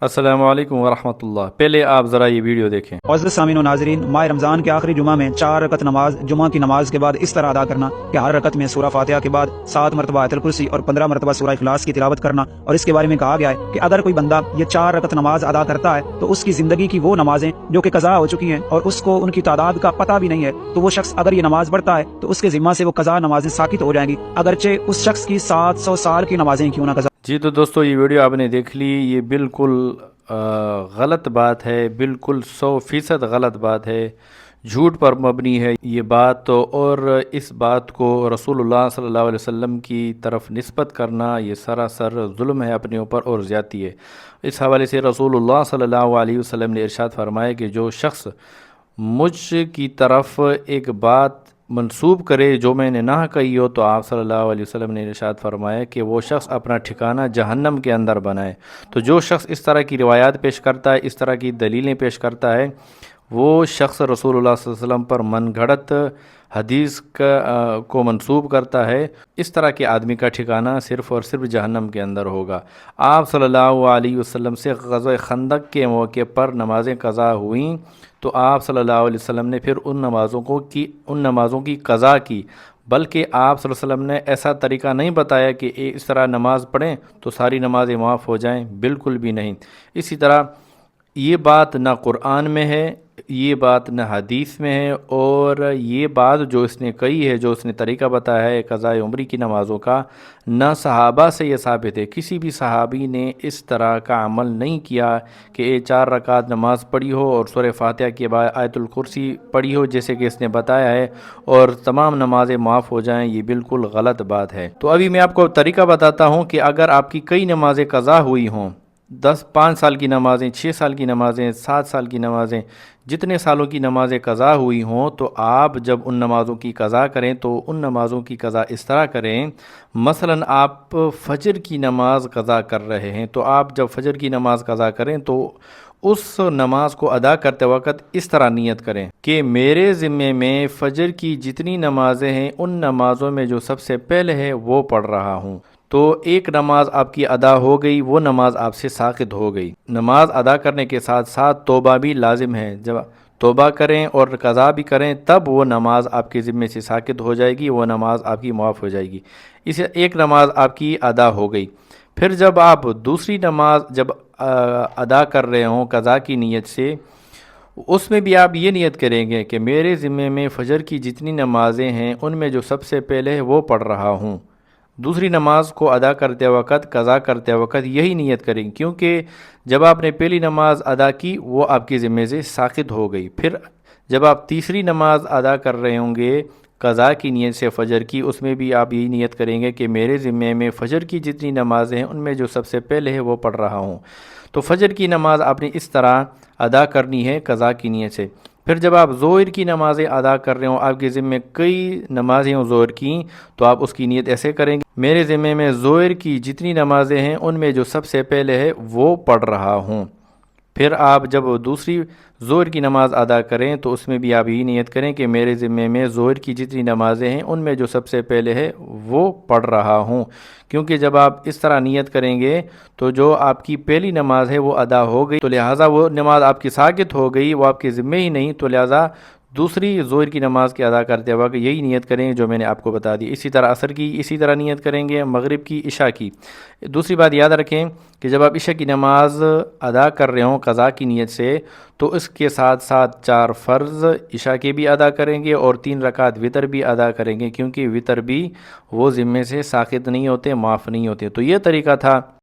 अस्सलामु अलैकुम वरहमतुल्लाह। पहले आप ज़रा ये वीडियो देखें। मुअज़्ज़ज़ सामीन व नाज़रीन, माह रमज़ान के आखिरी जुमा में 4 रकत नमाज जुमा की नमाज के बाद इस तरह अदा करना कि हर रकत में सूरह फातिहा के बाद 7 मरतबा आयतुल कुर्सी और 15 मरतबा सूरह इखलास की तिलावत करना। और इसके बारे में कहा गया है कि अगर कोई बंदा ये 4 रकत नमाज अदा करता है तो उसकी ज़िंदगी की वो नमाजें जो कि कज़ा हो चुकी हैं और उसको उनकी तादाद का पता भी नहीं है, तो वो शख्स अगर ये नमाज पढ़ता है तो उसके ज़िम्मा से वो कज़ा नमाजें साकित हो जाएंगी, अगरचे उस शख्स की 700 साल की नमाजें क्यों ना कज़ा। जी तो दोस्तों, ये वीडियो आपने देख ली। ये बिल्कुल गलत बात है, बिल्कुल 100% गलत बात है, झूठ पर मबनी है ये बात। तो और इस बात को रसूलुल्लाह सल्लल्लाहु अलैहि वसल्लम की तरफ निस्बत करना ये सरासर जुल्म है अपने ऊपर और ज़्यादती है। इस हवाले से रसूलुल्लाह सल्लल्लाहु अलैहि वसल्लम ने इरशाद फरमाया कि जो शख्स मुझ की तरफ एक बात मंसूब करे जो मैंने ना कही हो, तो आप सल्लल्लाहु अलैहि वसल्लम ने इरशाद फरमाया कि वो शख्स अपना ठिकाना जहन्नम के अंदर बनाए। तो जो शख्स इस तरह की रिवायात पेश करता है, इस तरह की दलीलें पेश करता है, वो शख्स रसूलुल्लाह सल्लल्लाहु अलैहि वसल्लम पर मनगढ़ंत हदीस को मंसूब करता है। इस तरह के आदमी का ठिकाना सिर्फ़ और सिर्फ जहन्नम के अंदर होगा। आप सल्लल्लाहु अलैहि वसल्लम से ग़ज़वा खंदक के मौके पर नमाज़ें क़ज़ा हुईं, तो आप सल्लल्लाहु अलैहि वसल्लम ने फिर उन नमाज़ों की क़ज़ा की। बल्कि आप सल्लल्लाहु अलैहि वसल्लम ने ऐसा तरीक़ा नहीं बताया कि इस तरह नमाज़ पढ़ें तो सारी नमाज़ें माफ़ हो जाएं, बिल्कुल भी नहीं। इसी तरह ये बात ना कुरान में है, ये बात न हदीस में है, और ये बात जो इसने कही है, जो उसने तरीक़ा बताया है क़ज़ाए उम्री की नमाज़ों का, न सहाबा से ये साबित है। किसी भी सहाबी ने इस तरह का अमल नहीं किया कि ये 4 रकात नमाज़ पढ़ी हो और सूरह फातिहा के बाद आयतुल कुर्सी पढ़ी हो जैसे कि इसने बताया है, और तमाम नमाज़ें माफ़ हो जाएं। ये बिल्कुल गलत बात है। तो अभी मैं आपको तरीक़ा बताता हूँ कि अगर आपकी कई नमाज़ें क़ज़ा हुई हों, 5 साल की नमाज़ें, 6 साल की नमाज़ें, 7 साल की नमाज़ें, जितने सालों की नमाज़ें क़ज़ा हुई हों, तो आप जब उन नमाज़ों की क़ज़ा करें तो उन नमाज़ों की क़ज़ा इस तरह करें। मसलन आप फ़जर की नमाज़ क़ज़ा कर रहे हैं, तो आप जब फ़जर की नमाज़ क़ज़ा करें तो उस नमाज को अदा करते वक्त इस तरह नियत करें कि मेरे ज़िम्मे में फ़जर की जितनी नमाज़ें हैं उन नमाज़ों में जो सबसे पहले है वो पढ़ रहा हूँ। तो एक नमाज आपकी अदा हो गई, वो नमाज आपसे साक़ित हो गई। नमाज अदा करने के साथ साथ तौबा भी लाजिम है। जब तौबा करें और क़ज़ा भी करें तब वो नमाज आपके ज़िम्मे से साक़ित हो जाएगी, वो नमाज आपकी माफ़ हो जाएगी। इसे एक नमाज आपकी अदा हो गई। फिर जब आप दूसरी नमाज जब अदा कर रहे हों क़ज़ा की नीयत से, उसमें भी आप ये नियत करेंगे कि मेरे ज़िम्मे में फ़जर की जितनी नमाज़ें हैं उनमें जो सबसे पहले है वो पढ़ रहा हूँ। दूसरी नमाज को अदा करते वक्त, क़ज़ा करते वक्त यही नियत करें, क्योंकि जब आपने पहली नमाज अदा की वो आपके ज़िम्मे से साक़ित हो गई। फिर जब आप तीसरी नमाज अदा कर रहे होंगे क़ज़ा की नीयत से फ़जर की, उसमें भी आप यही नियत करेंगे कि मेरे ज़िम्मे में फ़जर की जितनी नमाज़ें हैं उनमें जो सबसे पहले है वो पढ़ रहा हूँ। तो फ़जर की नमाज़ आपने इस तरह अदा करनी है क़ज़ा की नीयत से। फिर जब आप ज़ोहर की नमाज़ें अदा कर रहे हो, आपके ज़िम्मे कई नमाज़ें हों ज़ोहर की, तो आप उसकी नीयत ऐसे करेंगे, मेरे ज़िम्मे में ज़ोहर की जितनी नमाज़ें हैं उनमें जो सबसे पहले है वो पढ़ रहा हूँ। फिर आप जब दूसरी ज़ोहर की नमाज़ अदा करें तो उसमें भी आप यही नियत करें कि मेरे ज़िम्मे में ज़ोहर की जितनी नमाज़ें हैं उनमें जो सबसे पहले है वो पढ़ रहा हूँ। क्योंकि जब आप इस तरह नियत करेंगे तो जो आपकी पहली नमाज़ है वो अदा हो गई, तो लिहाजा वो नमाज़ आपकी साक़ित हो गई, वो आपके ज़िम्मे ही नहीं। तो लिहाजा दूसरी ज़ोहर की नमाज़ की अदा करते वक्त यही नियत करेंगे जो मैंने आपको बता दी। इसी तरह असर की इसी तरह नियत करेंगे, मगरिब की, इशा की। दूसरी बात याद रखें कि जब आप इशा की नमाज़ अदा कर रहे हों क़ज़ा की नियत से, तो इसके साथ साथ 4 फ़र्ज़ इशा के भी अदा करेंगे और 3 रकात वितर भी अदा करेंगे, क्योंकि वितर भी वो ज़िम्मे से साक़ित नहीं होते, माफ़ नहीं होते। तो ये तरीक़ा था